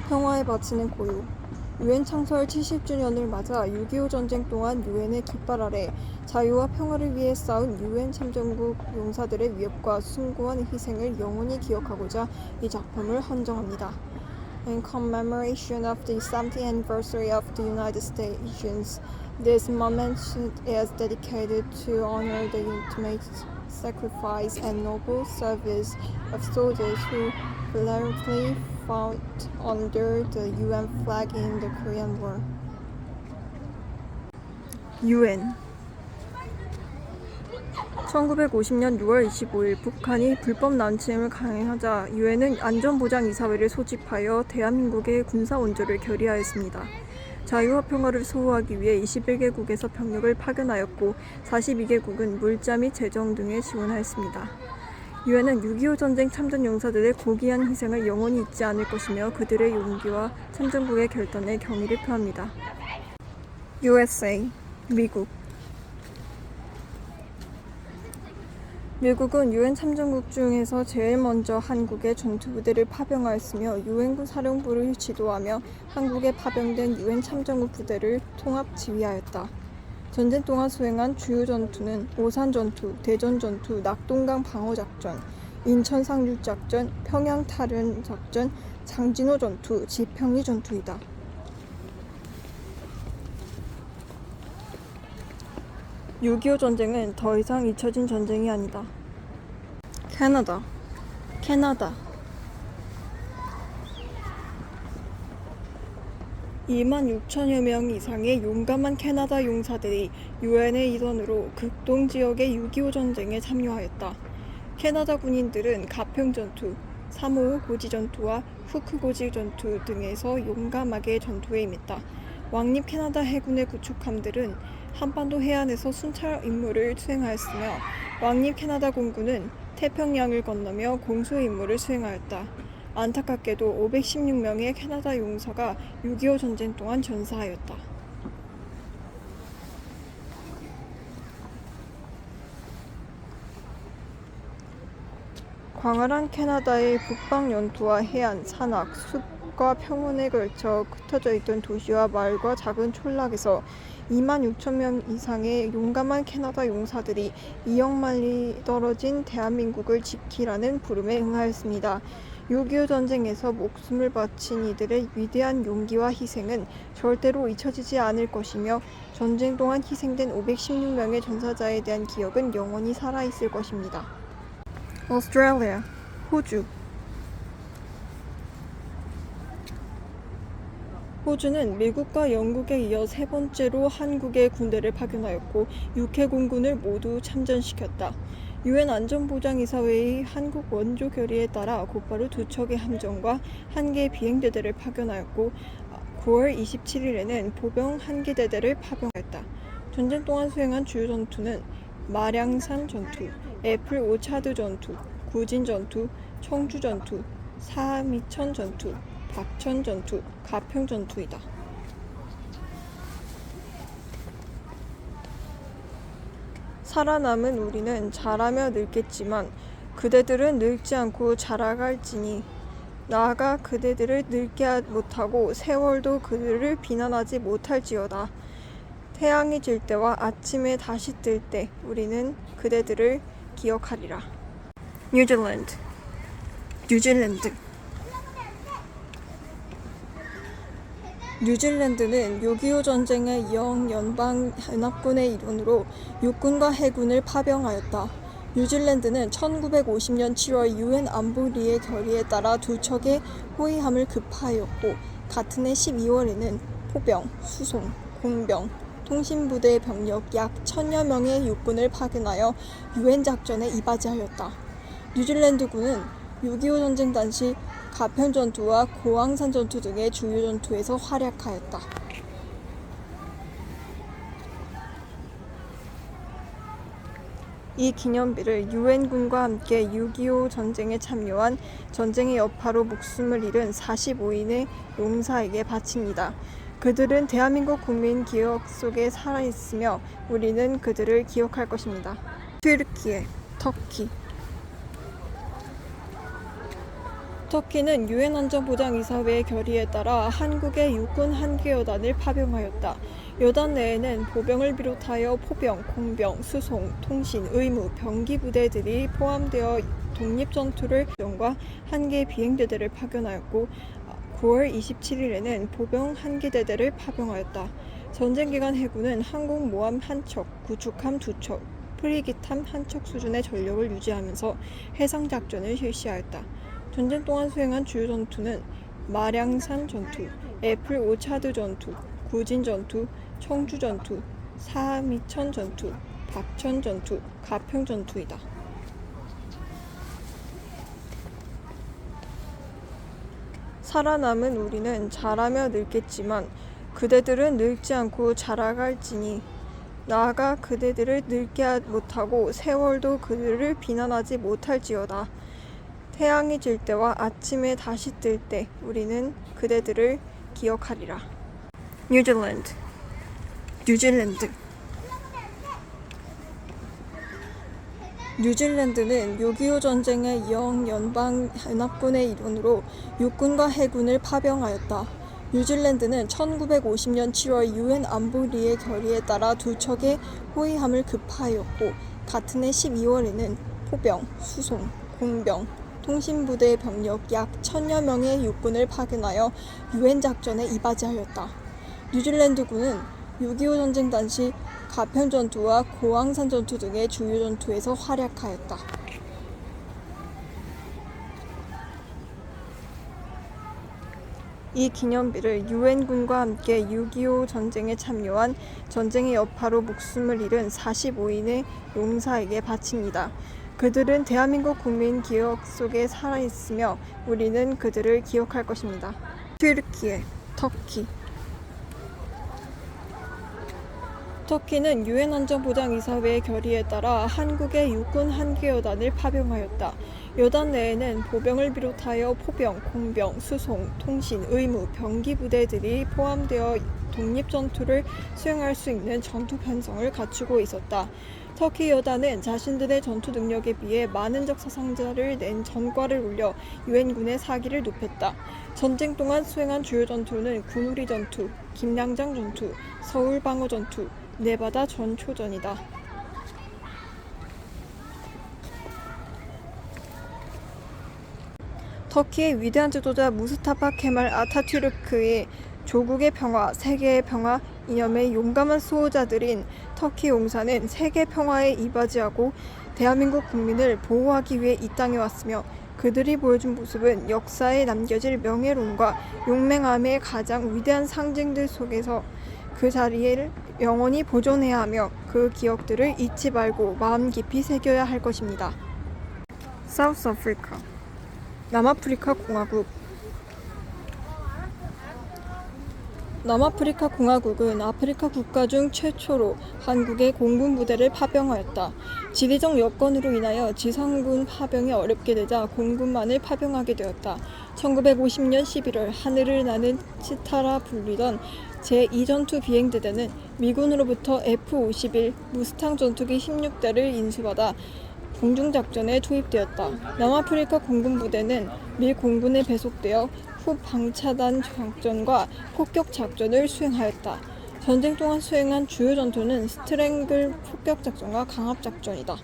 평화에 바치는 고요. 유엔 창설 70주년을 맞아 6.25 전쟁 동안 유엔의 깃발 아래 자유와 평화를 위해 싸운 유엔 참전국 용사들의 위협과 숭고한 희생을 영원히 기억하고자 이 작품을 헌정합니다. In commemoration of the 70th anniversary of the United Nations, this moment is dedicated to honor the ultimate sacrifice and noble service of soldiers who valiantly fought under the UN flag in the Korean War. UN 1950년 6월 25일 북한이 불법 남침을 강행하자 유엔은 안전보장이사회를 소집하여 대한민국의 군사 원조를 결의하였습니다. 자유와 평화를 소호하기 위해 21개국에서 병력을 파견하였고 42개국은 물자 및 재정 등에 지원하였습니다. 유엔은 6.25 전쟁 참전 용사들의 고귀한 희생을 영원히 잊지 않을 것이며 그들의 용기와 참전국의 결단에 경의를 표합니다. USA 미국 미국은 유엔 참전국 중에서 제일 먼저 한국의 전투부대를 파병하였으며 유엔군 사령부를 지도하며 한국에 파병된 유엔 참전국 부대를 통합 지휘하였다. 전쟁 동안 수행한 주요 전투는 오산전투, 대전전투, 낙동강 방어작전, 인천 상륙작전, 평양 탈환작전, 장진호 전투, 지평리 전투이다. (6.25) 전쟁은 더 이상 잊혀진 전쟁이 아니다. 캐나다 26,000여 명 이상의 용감한 캐나다 용사들이 유엔의 일원으로 극동 지역의 6.25 전쟁에 참여하였다. 캐나다 군인들은 가평전투, 3.55 고지전투와 후크 고지전투 등에서 용감하게 전투에 임했다. 왕립 캐나다 해군의 구축함들은 한반도 해안에서 순찰 임무를 수행하였으며 왕립 캐나다 공군은 태평양을 건너며 공수 임무를 수행하였다. 안타깝게도 516명의 캐나다 용사가 6.25 전쟁 동안 전사하였다. 광활한 캐나다의 북방 영토와 해안, 산악, 숲과 평원에 걸쳐 흩어져 있던 도시와 마을과 작은 촌락에서 26,000명 이상의 용감한 캐나다 용사들이 2억 마일이 떨어진 대한민국을 지키라는 부름에 응하였습니다. 6.25 전쟁에서 목숨을 바친 이들의 위대한 용기와 희생은 절대로 잊혀지지 않을 것이며 전쟁 동안 희생된 516명의 전사자에 대한 기억은 영원히 살아있을 것입니다. 오스트레일리아, 호주 호주는 미국과 영국에 이어 세 번째로 한국에 군대를 파견하였고 6회 공군을 모두 참전시켰다. 유엔 안전보장이사회의 한국 원조 결의에 따라 곧바로 2척의 함정과 1개의 비행대대를 파견하였고 9월 27일에는 보병 1개 대대를 파병하였다. 전쟁 동안 수행한 주요 전투는 마량산 전투, 애플 오차드 전투, 구진 전투, 청주 전투, 사미천 전투, 박천 전투, 가평 전투이다. 살아남은 우리는 자라며 늙겠지만 그대들은 늙지 않고 자라갈지니 나아가 그대들을 늙게 못하고 세월도 그들을 비난하지 못할지어다. 태양이 질 때와 아침에 다시 뜰 때 우리는 그대들을 기억하리라. 뉴질랜드 뉴질랜드는 6.25 전쟁의 영연방연합군의 일원으로 육군과 해군을 파병하였다. 뉴질랜드는 1950년 7월 유엔 안보리의 결의에 따라 2척의 호위함을 급파하였고 같은 해 12월에는 포병, 수송, 공병, 통신부대 병력 약 1,000여 명의 육군을 파견하여 유엔 작전에 이바지하였다. 뉴질랜드군은 6.25 전쟁 당시 가평 전투와 고항산 전투 등의 주요 전투에서 활약하였다. 이 기념비를 유엔군과 함께 6.25 전쟁에 참여한 전쟁의 여파로 목숨을 잃은 45인의 용사에게 바칩니다. 그들은 대한민국 국민 기억 속에 살아있으며 우리는 그들을 기억할 것입니다. 터키 터키는 유엔 안전보장이사회의 결의에 따라 한국의 육군 한개 여단을 파병하였다. 여단 내에는 보병을 비롯하여 포병, 공병, 수송, 통신, 의무, 병기 부대들이 포함되어 독립전투를 과 한개 비행대대를 파견하였고 9월 27일에는 보병 한개 대대를 파병하였다. 전쟁 기간 해군은 항공모함 한 척, 구축함 2척, 프리기함 한 척 수준의 전력을 유지하면서 해상작전을 실시하였다. 전쟁 동안 수행한 주요 전투는 마량산 전투, 애플 오차드 전투, 구진 전투, 청주 전투, 사미천 전투, 박천 전투, 가평 전투이다. 살아남은 우리는 자라며 늙겠지만 그대들은 늙지 않고 자라갈지니 나아가 그대들을 늙게 못하고 세월도 그들을 비난하지 못할지어다. 태양이 질 때와 아침에 다시 뜰 때 우리는 그대들을 기억하리라. 뉴질랜드 뉴질랜드는 6.25 전쟁의 영연방연합군의 일원으로 육군과 해군을 파병하였다. 뉴질랜드는 1950년 7월 유엔 안보리의 결의에 따라 두 척의 호위함을 급파하였고 같은 해 12월에는 포병, 수송, 공병, 통신부대의 병력 약 1000여 명의 육군을 파견하여 유엔 작전에 이바지하였다. 뉴질랜드군은 6.25 전쟁 당시 가평 전투와 고황산 전투 등의 주요 전투에서 활약하였다. 이 기념비를 유엔군과 함께 6.25 전쟁에 참여한 전쟁의 여파로 목숨을 잃은 45인의 용사에게 바칩니다. 그들은 대한민국 국민 기억 속에 살아있으며 우리는 그들을 기억할 것입니다. 터키는 유엔 안전보장이사회의 결의에 따라 한국의 육군 한개 여단을 파병하였다. 여단 내에는 보병을 비롯하여 포병, 공병, 수송, 통신, 의무, 병기 부대들이 포함되어 독립전투를 수행할 수 있는 전투 편성을 갖추고 있었다. 터키 여단은 자신들의 전투 능력에 비해 많은 적 사상자를 낸 전과를 올려 유엔군의 사기를 높였다. 전쟁 동안 수행한 주요 전투는 군우리 전투, 김량장 전투, 서울 방어 전투, 네바다 전초전이다. 터키의 위대한 지도자 무스타파 케말 아타투르크의 조국의 평화, 세계의 평화 이념의 용감한 수호자들인 터키 용사는 세계 평화에 이바지하고 대한민국 국민을 보호하기 위해 이 땅에 왔으며 그들이 보여준 모습은 역사에 남겨질 명예로움과 용맹함의 가장 위대한 상징들 속에서 그 자리를 영원히 보존해야 하며 그 기억들을 잊지 말고 마음 깊이 새겨야 할 것입니다. 사우스 아프리카 남아프리카 공화국 남아프리카 공화국은 아프리카 국가 중 최초로 한국의 공군 부대를 파병하였다. 지리적 여건으로 인하여 지상군 파병이 어렵게 되자 공군만을 파병하게 되었다. 1950년 11월 하늘을 나는 치타라 불리던 제2전투 비행대대는 미군으로부터 F-51 무스탕 전투기 16대를 인수받아 공중작전에 투입되었다. 남아프리카 공군부대는 미 공군에 배속되어 후 방차단 작전과 폭격 작전을 수행하였다. 전쟁 동안 수행한 주요 전투는 스트랭글 폭격 작전과 강압 작전이다.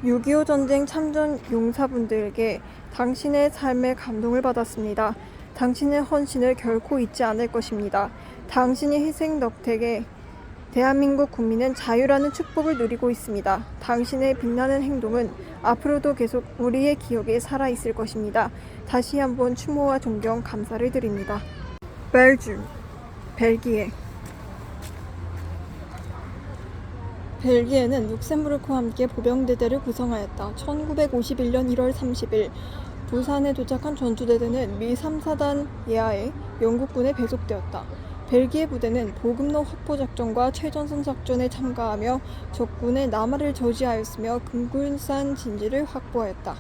6.25 전쟁 참전 용사분들에게 당신의 삶에 감동을 받았습니다. 당신의 헌신을 결코 잊지 않을 것입니다. 당신의 희생 덕택에 대한민국 국민은 자유라는 축복을 누리고 있습니다. 당신의 빛나는 행동은 앞으로도 계속 우리의 기억에 살아있을 것입니다. 다시 한번 추모와 존경 감사를 드립니다. 벨기에는 룩셈부르크와 함께 보병대대를 구성하였다. 1951년 1월 30일 부산에 도착한 전투대대는 미 3사단 예하에 영국군에 배속되었다. 벨기에 부대는 보급로 확보 작전과 최전선 작전에 참가하며 적군의 남하를 저지하였으며 금굴산 진지를 확보하였다.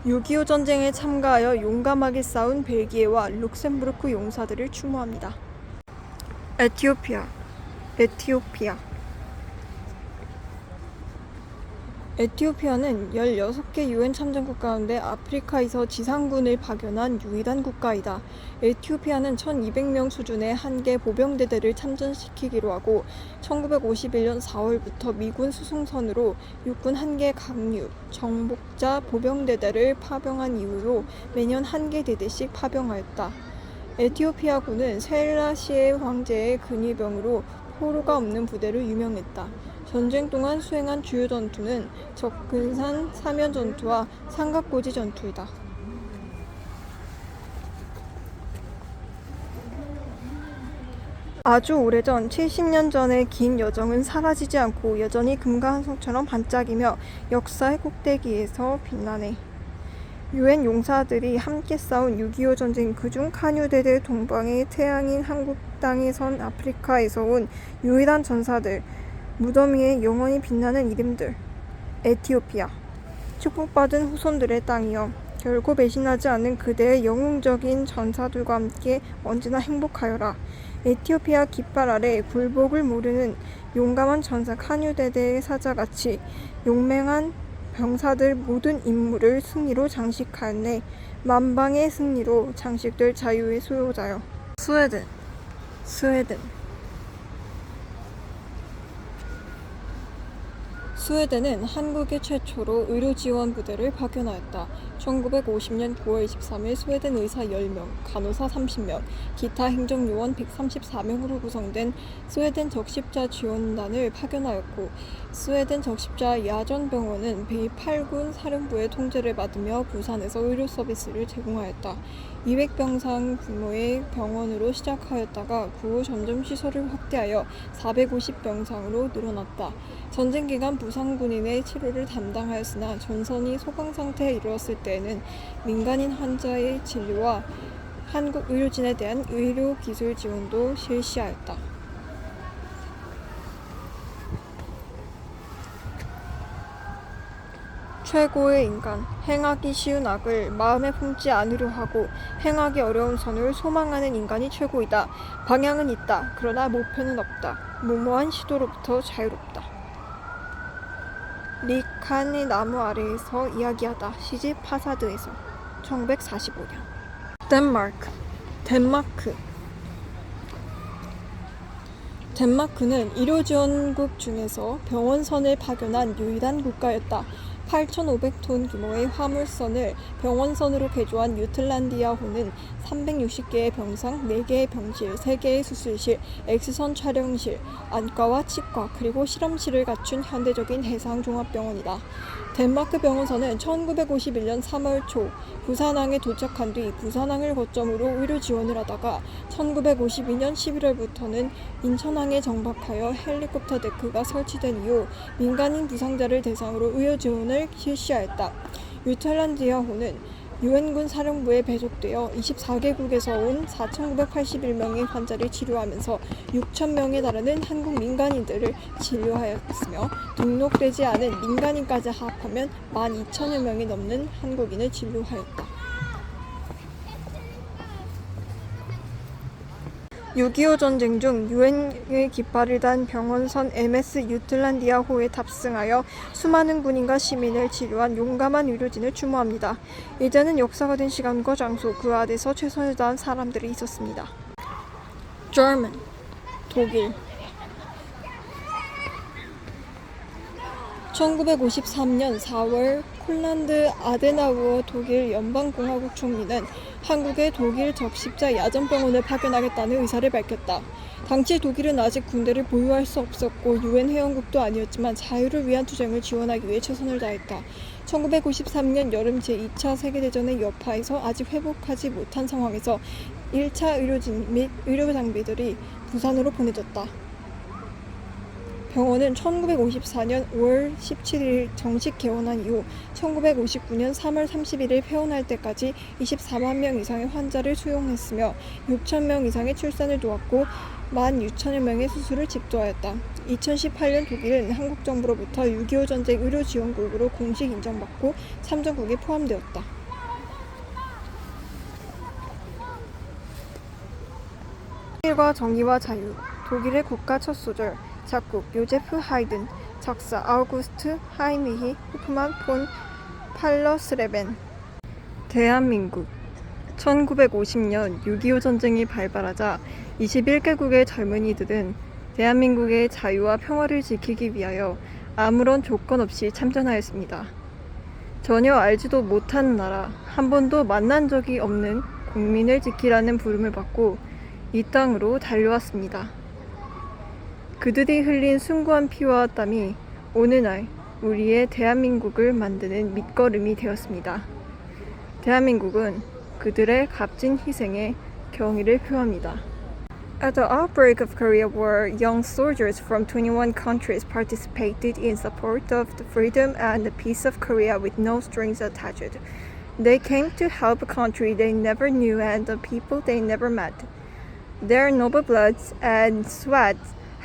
6.25 전쟁에 참가하여 용감하게 싸운 벨기에와 룩셈부르크 용사들을 추모합니다. 에티오피아. 에티오피아는 16개 유엔 참전국 가운데 아프리카에서 지상군을 파견한 유일한 국가이다. 에티오피아는 1200명 수준의 한개 보병대대를 참전시키기로 하고 1951년 4월부터 미군 수송선으로 육군 한개 강류, 정복자 보병대대를 파병한 이후로 매년 한개 대대씩 파병하였다. 에티오피아군은 셀라시에 황제의 근위병으로 포로가 없는 부대로 유명했다. 전쟁 동안 수행한 주요 전투는 적근산 사면 전투와 삼각고지 전투이다. 아주 오래전 70년 전의 긴 여정은 사라지지 않고 여전히 금강석처럼 반짝이며 역사의 꼭대기에서 빛나네. 유엔 용사들이 함께 싸운 6.25 전쟁, 그중 카뉴대대 동방의 태양인 한국 땅에 선 아프리카에서 온 유일한 전사들, 무덤 위에 영원히 빛나는 이름들. 에티오피아. 축복받은 후손들의 땅이여, 결코 배신하지 않는 그대의 영웅적인 전사들과 함께 언제나 행복하여라. 에티오피아 깃발 아래 굴복을 모르는 용감한 전사 카뉴대대의 사자같이 용맹한 병사들 모든 임무를 승리로 장식하였네. 만방의 승리로 장식될 자유의 수호자여. 스웨덴은 한국에 최초로 의료지원 부대를 파견하였다. 1950년 9월 23일 스웨덴 의사 10명, 간호사 30명, 기타 행정요원 134명으로 구성된 스웨덴 적십자 지원단을 파견하였고, 스웨덴 적십자 야전병원은 제8군 사령부의 통제를 받으며 부산에서 의료 서비스를 제공하였다. 200병상 규모의 병원으로 시작하였다가 그 후 점점 시설을 확대하여 450병상으로 늘어났다. 전쟁 기간 부상 군인의 치료를 담당하였으나 전선이 소강 상태에 이르렀을 때에는 민간인 환자의 진료와 한국 의료진에 대한 의료 기술 지원도 실시하였다. 최고의 인간, 행하기 쉬운 악을 마음에 품지 않으려 하고 행하기 어려운 선을 소망하는 인간이 최고이다. 방향은 있다. 그러나 목표는 없다. 무모한 시도로부터 자유롭다. 리칸의 나무 아래에서 이야기하다. 시집 파사드에서. 1945년. 덴마크는 의료지원국 중에서 병원선을 파견한 유일한 국가였다. 8,500톤 규모의 화물선을 병원선으로 개조한 유틀란디아호는 360개의 병상, 4개의 병실, 3개의 수술실, X선 촬영실, 안과와 치과, 그리고 실험실을 갖춘 현대적인 해상종합병원이다. 덴마크 병원선은 1951년 3월 초 부산항에 도착한 뒤 부산항을 거점으로 의료 지원을 하다가 1952년 11월부터는 인천항에 정박하여 헬리콥터 데크가 설치된 이후 민간인 부상자를 대상으로 의료 지원을 실시하였다. 유틀란디아호는 유엔군 사령부에 배속되어 24개국에서 온 4,981명의 환자를 치료하면서 6,000명에 달하는 한국 민간인들을 진료하였으며 등록되지 않은 민간인까지 합하면 12,000여 명이 넘는 한국인을 진료하였다. 6.25 전쟁 중 유엔의 깃발을 단 병원선 MS 유틀란디아호에 탑승하여 수많은 군인과 시민을 치료한 용감한 의료진을 추모합니다. 이제는 역사가 된 시간과 장소, 그 안에서 최선을 다한 사람들이 있었습니다. 독일. 1953년 4월 폴란드 아데나우어 독일 연방공화국 총리는 한국에 독일 적십자 야전병원을 파견하겠다는 의사를 밝혔다. 당시 독일은 아직 군대를 보유할 수 없었고 유엔 회원국도 아니었지만 자유를 위한 투쟁을 지원하기 위해 최선을 다했다. 1953년 여름 제2차 세계대전의 여파에서 아직 회복하지 못한 상황에서 1차 의료진 및 의료 장비들이 부산으로 보내졌다. 병원은 1954년 5월 17일 정식 개원한 이후 1959년 3월 31일 폐원할 때까지 24만 명 이상의 환자를 수용했으며 6천 명 이상의 출산을 도왔고 16,000여 명의 수술을 집도하였다. 2018년 독일은 한국 정부로부터 6.25 전쟁 의료 지원국으로 공식 인정받고 참전국에 포함되었다. 독일과 정의와 자유, 독일의 국가 첫 소절, 작곡 요제프 하이든, 작사 아우구스트 하이미히 호프만 폰 팔러스레벤. 대한민국 1950년 6.25 전쟁이 발발하자 21개국의 젊은이들은 대한민국의 자유와 평화를 지키기 위하여 아무런 조건 없이 참전하였습니다. 전혀 알지도 못한 나라, 한 번도 만난 적이 없는 국민을 지키라는 부름을 받고 이 땅으로 달려왔습니다. 그들이 흘린 숭고한 피와 땀이 오늘날 우리의 대한민국을 만드는 밑거름이 되었습니다. 대한민국은 그들의 값진 희생에 경의를 표합니다. At the outbreak of Korea War, young soldiers from 21 countries participated in support of the freedom and the peace of Korea with no strings attached. They came to help a country they never knew and the people they never met. Their noble bloods and sweat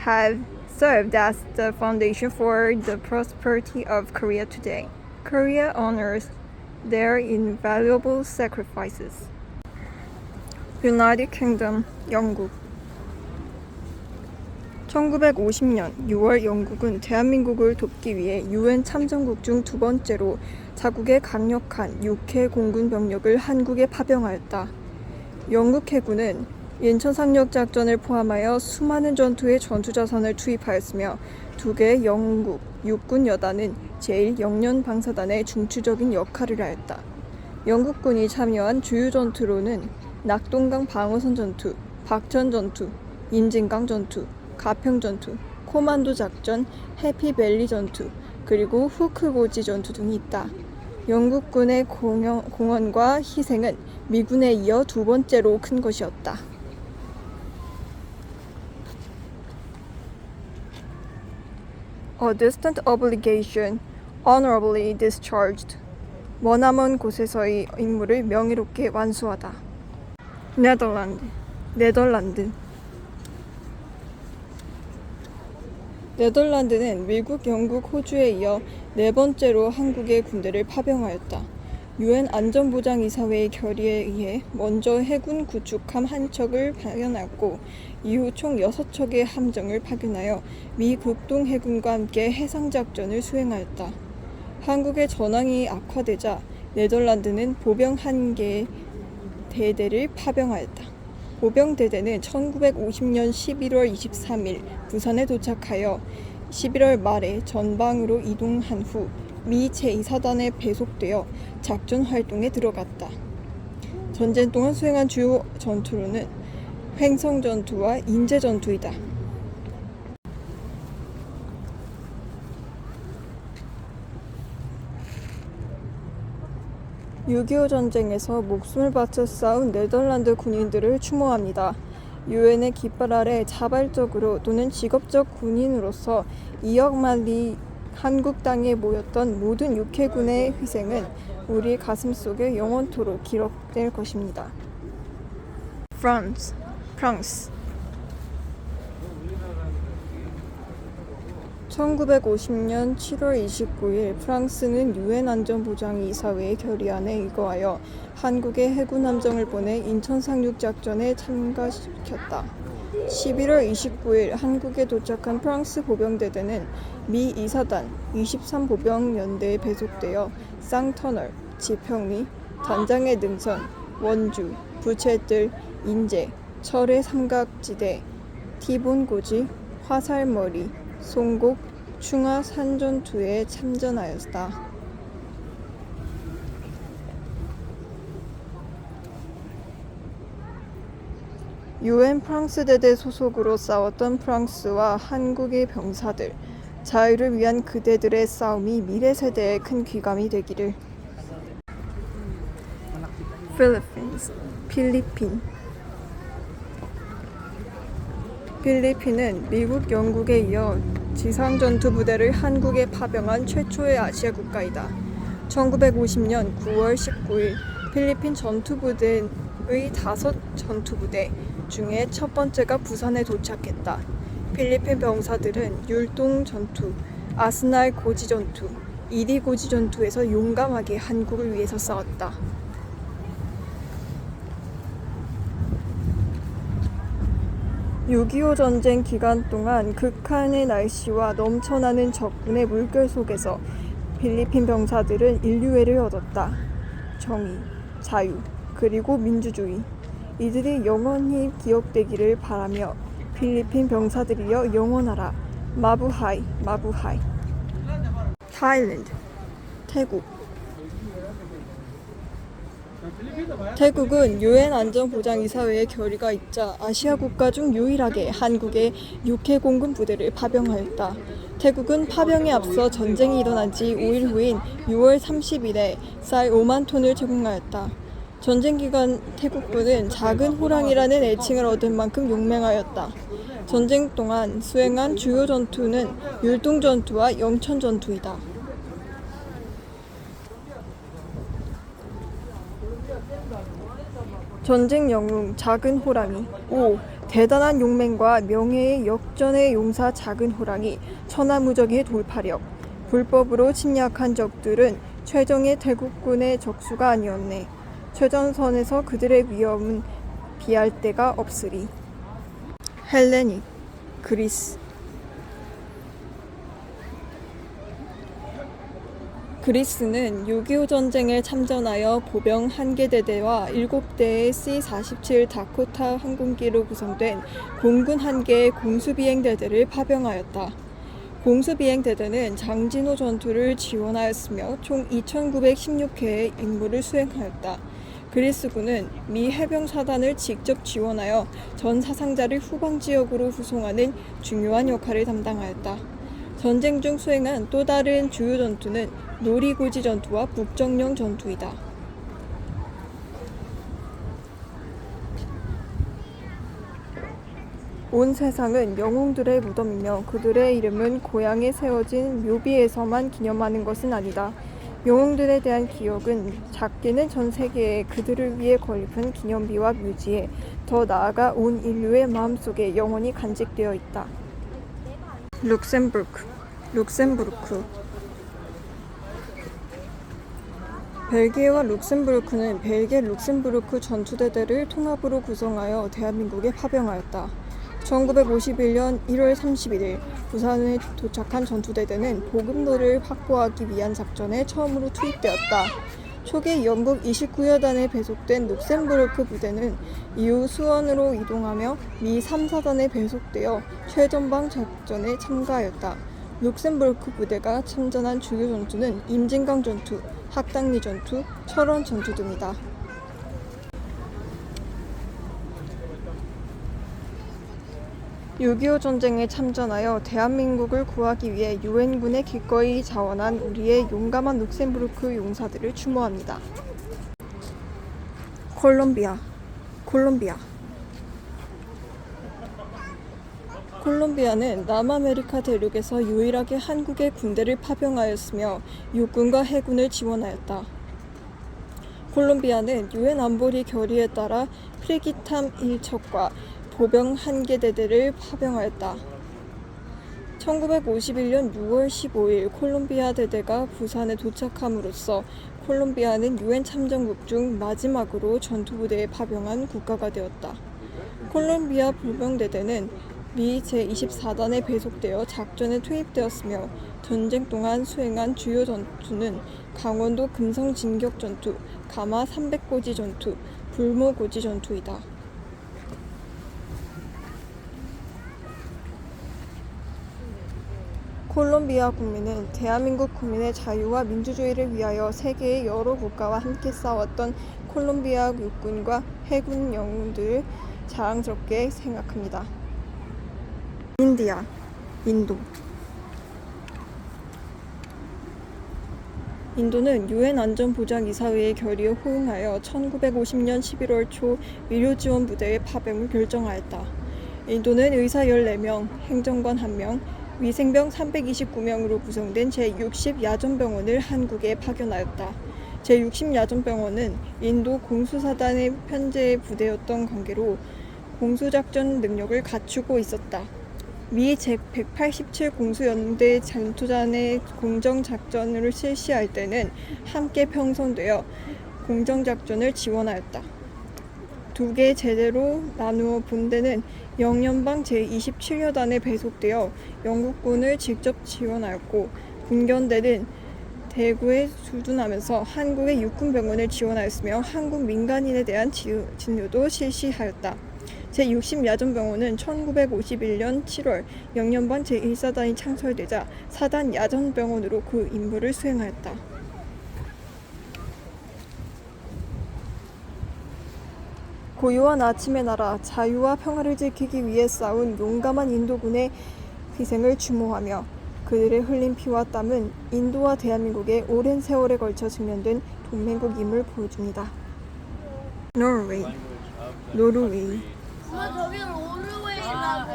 have served as the foundation for the prosperity of Korea today. Korea honors their invaluable sacrifices. United Kingdom, 영국 1950년 6월 영국은 대한민국을 돕기 위해 UN 참전국 중 두 번째로 자국의 강력한 6해 공군 병력을 한국에 파병하였다. 영국 해군은 인천상륙 작전을 포함하여 수많은 전투에 전투자산을 투입하였으며 두 개의 영국 육군 여단은 제1영련 방사단의 중추적인 역할을 하였다. 영국군이 참여한 주요 전투로는 낙동강 방어선 전투, 박천 전투, 임진강 전투, 가평 전투, 코만도 작전, 해피밸리 전투, 그리고 후크고지 전투 등이 있다. 영국군의 공헌과 희생은 미군에 이어 두 번째로 큰 것이었다. A distant obligation, honorably discharged. 머나먼 곳에서의 임무를 명예롭게 완수하다. 네덜란드. 네덜란드는 미국, 영국, 호주에 이어 네 번째로 한국의 군대를 파병하였다. UN 안전보장이사회의 결의에 의해 먼저 해군 구축함 한 척을 파견하였고 이후 총 6척의 함정을 파견하여 미 극동 해군과 함께 해상작전을 수행하였다. 한국의 전황이 악화되자 네덜란드는 보병 한 개의 대대를 파병하였다. 보병대대는 1950년 11월 23일 부산에 도착하여 11월 말에 전방으로 이동한 후 미 제2사단에 배속되어 작전 활동에 들어갔다. 전쟁 동안 수행한 주요 전투로는 횡성전투와 인제전투이다. 6.25 전쟁에서 목숨을 바쳐 싸운 네덜란드 군인들을 추모합니다. 유엔의 깃발 아래 자발적으로 또는 직업적 군인으로서 2억만리 한국 땅에 모였던 모든 육해군의 희생은 우리 가슴 속에 영원토록 기록될 것입니다. 프랑스 1950년 7월 29일 프랑스는 UN 안전보장이사회의 결의안에 의거하여 한국의 해군 함정을 보내 인천 상륙 작전에 참가시켰다. 11월 29일 한국에 도착한 프랑스 보병대대는 미 2사단 23보병연대에 배속되어 쌍터널, 지평리, 단장의 능선, 원주, 부채뜰, 인제, 철의 삼각지대, 티본고지, 화살머리, 송곡, 충화 산전투에 참전하였다. UN 프랑스 대대 소속으로 싸웠던 프랑스와 한국의 병사들, 자유를 위한 그대들의 싸움이 미래 세대에 큰 귀감이 되기를. 필리핀은 미국, 영국에 이어 지상전투 부대를 한국에 파병한 최초의 아시아 국가이다. 1950년 9월 19일 필리핀 전투부대의 5 전투부대, 전투 중에 첫 번째가 부산에 도착했다. 필리핀 병사들은 율동 전투, 아스날 고지 전투, 이리 고지 전투에서 용감하게 한국을 위해서 싸웠다. 6.25 전쟁 기간 동안 극한의 날씨와 넘쳐나는 적군의 물결 속에서 필리핀 병사들은 인류애를 얻었다. 정의, 자유, 그리고 민주주의. 이들이 영원히 기억되기를 바라며 필리핀 병사들이여 영원하라. 마부하이, 마부하이. 타일랜드, 태국. 태국은 유엔 안전보장이사회의 결의가 있자 아시아 국가 중 유일하게 한국에 육해 공군 부대를 파병하였다. 태국은 파병에 앞서 전쟁이 일어난 지 5일 후인 6월 30일에 쌀 5만 톤을 제공하였다. 전쟁 기간 태국군은 작은 호랑이라는 애칭을 얻은 만큼 용맹하였다. 전쟁 동안 수행한 주요 전투는 율동 전투와 영천 전투이다. 전쟁 영웅 작은 호랑이. 5. 대단한 용맹과 명예의 역전의 용사 작은 호랑이. 천하무적의 돌파력. 불법으로 침략한 적들은 최정예 태국군의 적수가 아니었네. 최전선에서 그들의 위험은 비할 데가 없으리. 헬레닉, 그리스. 그리스는 6.25 전쟁에 참전하여 보병 1개 대대와 7대의 C-47 다코타 항공기로 구성된 공군 1개의 공수비행대대를 파병하였다. 공수비행대대는 장진호 전투를 지원하였으며 총 2,916회의 임무를 수행하였다. 그리스군은 미 해병사단을 직접 지원하여 전 사상자를 후방지역으로 후송하는 중요한 역할을 담당하였다. 전쟁 중 수행한 또 다른 주요 전투는 노리고지 전투와 북정령 전투이다. 온 세상은 영웅들의 무덤이며 그들의 이름은 고향에 세워진 묘비에서만 기념하는 것은 아니다. 영웅들에 대한 기억은 작게는 전 세계에 그들을 위해 건립한 기념비와 묘지에 더 나아가 온 인류의 마음속에 영원히 간직되어 있다. 룩셈부르크. 벨기에와 룩셈부르크는 벨기에 룩셈부르크 전투대대를 통합으로 구성하여 대한민국에 파병하였다. 1951년 1월 31일 부산에 도착한 전투대대는 보급로를 확보하기 위한 작전에 처음으로 투입되었다. 초기 영국 29여단에 배속된 룩셈부르크 부대는 이후 수원으로 이동하며 미 3사단에 배속되어 최전방 작전에 참가하였다. 룩셈부르크 부대가 참전한 주요 전투는 임진강 전투, 학당리 전투, 철원 전투 등이다. (6.25) 전쟁에 참전하여 대한민국을 구하기 위해 유엔군에 기꺼이 자원한 우리의 용감한 룩셈부르크 용사들을 추모합니다. 콜롬비아는 남아메리카 대륙에서 유일하게 한국의 군대를 파병하였으며 육군과 해군을 지원하였다. 콜롬비아는 유엔 안보리 결의에 따라 프리기탐 1척과 보병 1개 대대를 파병하였다. 1951년 6월 15일 콜롬비아 대대가 부산에 도착함으로써 콜롬비아는 유엔 참전국 중 마지막으로 전투부대에 파병한 국가가 되었다. 콜롬비아 보병대대는 미 제24단에 배속되어 작전에 투입되었으며 전쟁 동안 수행한 주요 전투는 강원도 금성 진격 전투, 가마 300고지 전투, 불모고지 전투이다. 콜롬비아 국민은 대한민국 국민의 자유와 민주주의를 위하여 세계의 여러 국가와 함께 싸웠던 콜롬비아 육군과 해군 영웅들을 자랑스럽게 생각합니다. 인도는 유엔 안전보장이사회의 결의에 호응하여 1950년 11월 초 의료지원 부대의 파병을 결정하였다. 인도는 의사 14명, 행정관 1명, 위생병 329명으로 구성된 제60 야전병원을 한국에 파견하였다. 제60 야전병원은 인도 공수사단의 편제 부대였던 관계로 공수작전 능력을 갖추고 있었다. 미 제187 공수연대 전투단의 공정작전을 실시할 때는 함께 편성되어 공정작전을 지원하였다. 두 개 제대로 나누어 본대는 영연방 제27여단에 배속되어 영국군을 직접 지원하였고, 군견대는 대구에 주둔하면서 한국의 육군병원을 지원하였으며 한국 민간인에 대한 진료도 실시하였다. 제60야전병원은 1951년 7월 영연방 제1사단이 창설되자 사단 야전병원으로 그 임무를 수행하였다. 고요한 아침의 나라, 자유와 평화를 지키기 위해 싸운 용감한 인도군의 희생을 추모하며 그들의 흘린 피와 땀은 인도와 대한민국의 오랜 세월에 걸쳐 직면된 동맹국임을 보여줍니다. 노르웨이. 엄마 저기 노르웨이다.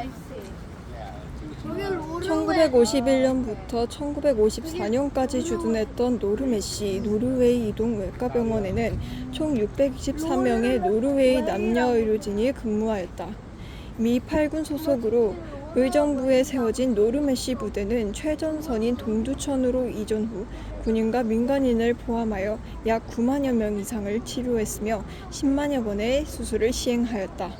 1951년부터 1954년까지 주둔했던 노르메시 노르웨이 이동 외과병원에는 총 623명의 노르웨이 남녀 의료진이 근무하였다. 미 8군 소속으로 의정부에 세워진 노르메시 부대는 최전선인 동두천으로 이전 후 군인과 민간인을 포함하여 약 9만여 명 이상을 치료했으며 10만여 번의 수술을 시행하였다.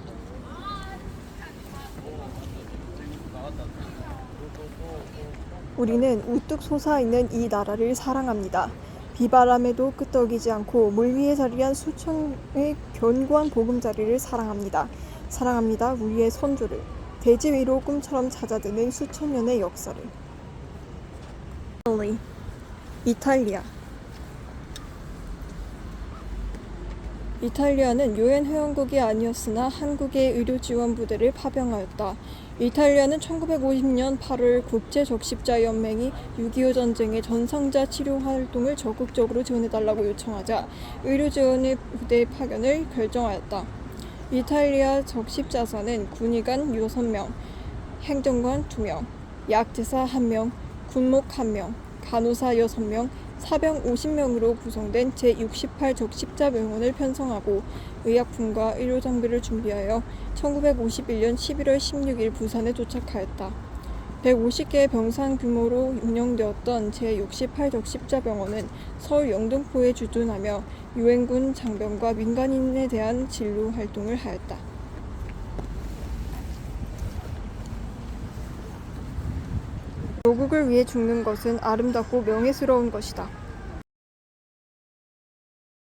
우리는 우뚝 솟아있는 이 나라를 사랑합니다. 비바람에도 끄떡이지 않고 물 위에 자리한 수천의 견고한 보금자리를 사랑합니다. 사랑합니다. 우리의 선조를. 대지 위로 꿈처럼 찾아드는 수천 년의 역사를. 이탈리아. 이탈리아는 유엔 회원국이 아니었으나 한국의 의료지원 부대를 파병하였다. 이탈리아는 1950년 8월 국제적십자연맹이 6.25 전쟁의 전상자 치료 활동을 적극적으로 지원해달라고 요청하자 의료지원의 부대 파견을 결정하였다. 이탈리아 적십자사는 군의관 6명, 행정관 2명, 약제사 1명, 군목 1명, 간호사 6명, 사병 50명으로 구성된 제68 적십자병원을 편성하고 의약품과 의료장비를 준비하여 1951년 11월 16일 부산에 도착하였다. 150개의 병상 규모로 운영되었던 제68 적십자병원은 서울 영등포에 주둔하며 유엔군 장병과 민간인에 대한 진료 활동을 하였다. 조국을 위해 죽는 것은 아름답고 명예스러운 것이다.